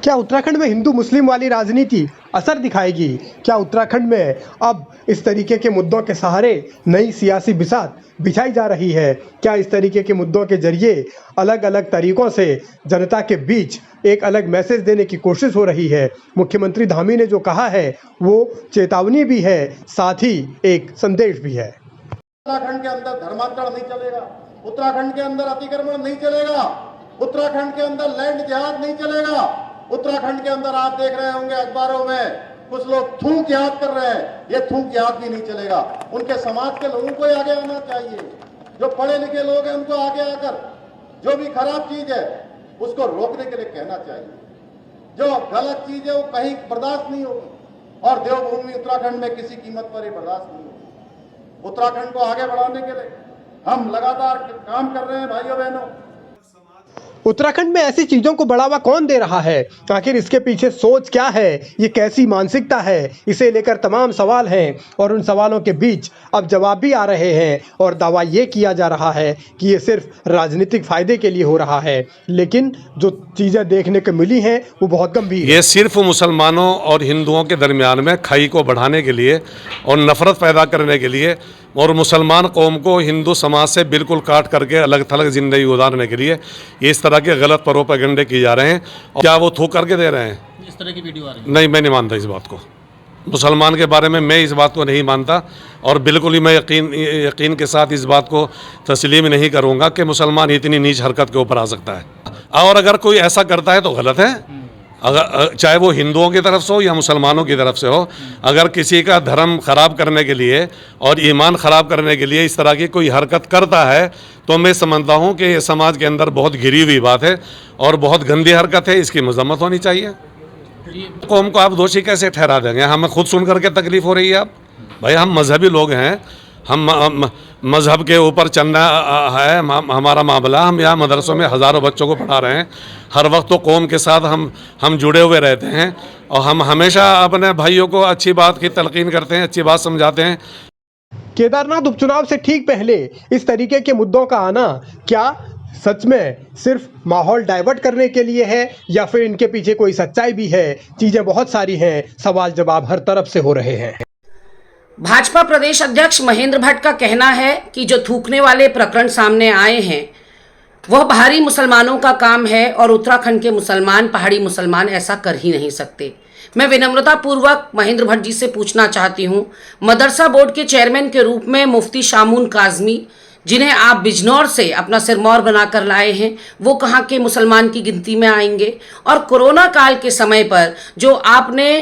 क्या उत्तराखंड में हिंदू मुस्लिम वाली राजनीति असर दिखाएगी? क्या उत्तराखंड में अब इस तरीके के मुद्दों के सहारे नई सियासी बिसात बिछाई जा रही है? क्या इस तरीके के मुद्दों के जरिए अलग अलग तरीकों से जनता के बीच एक अलग मैसेज देने की कोशिश हो रही है? मुख्यमंत्री धामी ने जो कहा है वो चेतावनी भी है, साथ ही एक संदेश भी है। उत्तराखंड के अंदर धर्मांतरण नहीं चलेगा, उत्तराखंड के अंदर अतिक्रमण नहीं चलेगा, उत्तराखंड के अंदर लैंड जिहाद नहीं चलेगा। उत्तराखंड के अंदर आप देख रहे होंगे अखबारों में कुछ लोग थूक याद कर रहे हैं, ये थूक याद भी नहीं चलेगा। उनके समाज के लोगों को आगे आना चाहिए, जो पढ़े लिखे लोग हैं उनको आगे आकर जो भी खराब चीज है उसको रोकने के लिए कहना चाहिए। जो गलत चीज है वो कहीं बर्दाश्त नहीं होगी और देवभूमि उत्तराखंड में किसी कीमत पर ही बर्दाश्त नहीं होगी। उत्तराखंड को आगे बढ़ाने के लिए हम लगातार काम कर रहे हैं भाइयों बहनों। उत्तराखंड में ऐसी चीजों को बढ़ावा कौन दे रहा है? आखिर इसके पीछे सोच क्या है? ये कैसी मानसिकता है? इसे लेकर तमाम सवाल हैं और उन सवालों के बीच अब जवाब भी आ रहे हैं और दावा ये किया जा रहा है कि ये सिर्फ राजनीतिक फायदे के लिए हो रहा है, लेकिन जो चीज़ें देखने को मिली हैं वो बहुत गंभीर है। ये सिर्फ मुसलमानों और हिंदुओं के दरमियान में खाई को बढ़ाने के लिए और नफरत पैदा करने के लिए और मुसलमान कौम को हिंदू समाज से बिल्कुल काट करके अलग थलग ज़िंदगी गुजारने के लिए इस तरह के गलत प्रोपेगेंडे किए जा रहे हैं। क्या वो थूक करके दे रहे हैं? इस तरह की वीडियो आ रही है। नहीं, मैं नहीं मानता इस बात को। मुसलमान के बारे में मैं इस बात को नहीं मानता और बिल्कुल ही मैं यकीन के साथ इस बात को तस्लीम नहीं करूँगा कि मुसलमान इतनी नीच हरकत के ऊपर आ सकता है। और अगर कोई ऐसा करता है तो गलत है, अगर चाहे वो हिंदुओं की तरफ से हो या मुसलमानों की तरफ से हो। अगर किसी का धर्म ख़राब करने के लिए और ईमान ख़राब करने के लिए इस तरह की कोई हरकत करता है तो मैं समझता हूँ कि ये समाज के अंदर बहुत गिरी हुई बात है और बहुत गंदी हरकत है, इसकी मजम्मत होनी चाहिए। कौम को आप दोषी कैसे ठहरा देंगे? हमें खुद सुन करके तकलीफ़ हो रही है। आप भाई, हम मजहबी लोग हैं, हम मज़हब के ऊपर चलना है हमारा मामला। हम यहाँ मदरसों में हज़ारों बच्चों को पढ़ा रहे हैं, हर वक्त तो कौम के साथ हम जुड़े हुए रहते हैं और हम हमेशा अपने भाइयों को अच्छी बात की तलकीन करते हैं, अच्छी बात समझाते हैं। केदारनाथ उपचुनाव से ठीक पहले इस तरीके के मुद्दों का आना क्या सच में सिर्फ माहौल डाइवर्ट करने के लिए है या फिर इनके पीछे कोई सच्चाई भी है? चीज़ें बहुत सारी हैं, सवाल जवाब हर तरफ से हो रहे हैं। भाजपा प्रदेश अध्यक्ष महेंद्र भट्ट का कहना है कि जो थूकने वाले प्रकरण सामने आए हैं वह बाहरी मुसलमानों का काम है और उत्तराखंड के मुसलमान, पहाड़ी मुसलमान ऐसा कर ही नहीं सकते। मैं विनम्रता पूर्वक महेंद्र भट्ट जी से पूछना चाहती हूँ, मदरसा बोर्ड के चेयरमैन के रूप में मुफ्ती शामून काजमी, जिन्हें आप बिजनौर से अपना सिरमौर बनाकर लाए हैं, वो कहाँ के मुसलमान की गिनती में आएंगे? और कोरोना काल के समय पर जो आपने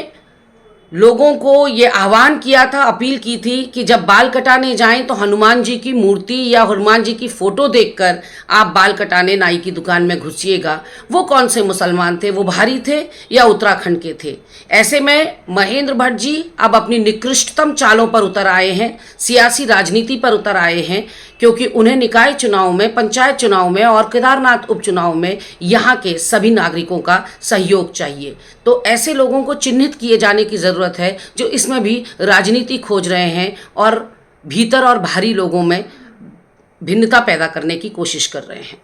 लोगों को ये आह्वान किया था, अपील की थी कि जब बाल कटाने जाएं तो हनुमान जी की मूर्ति या हनुमान जी की फोटो देखकर आप बाल कटाने नाई की दुकान में घुसिएगा, वो कौन से मुसलमान थे? वो बाहरी थे या उत्तराखंड के थे? ऐसे में महेंद्र भट्ट जी अब अपनी निकृष्टतम चालों पर उतर आए हैं, सियासी राजनीति पर उतर आए हैं, क्योंकि उन्हें निकाय चुनाव में, पंचायत चुनाव में और केदारनाथ उपचुनाव में यहाँ के सभी नागरिकों का सहयोग चाहिए। तो ऐसे लोगों को चिन्हित किए जाने की ज़रूरत है जो इसमें भी राजनीति खोज रहे हैं और भीतर और बाहरी लोगों में भिन्नता पैदा करने की कोशिश कर रहे हैं।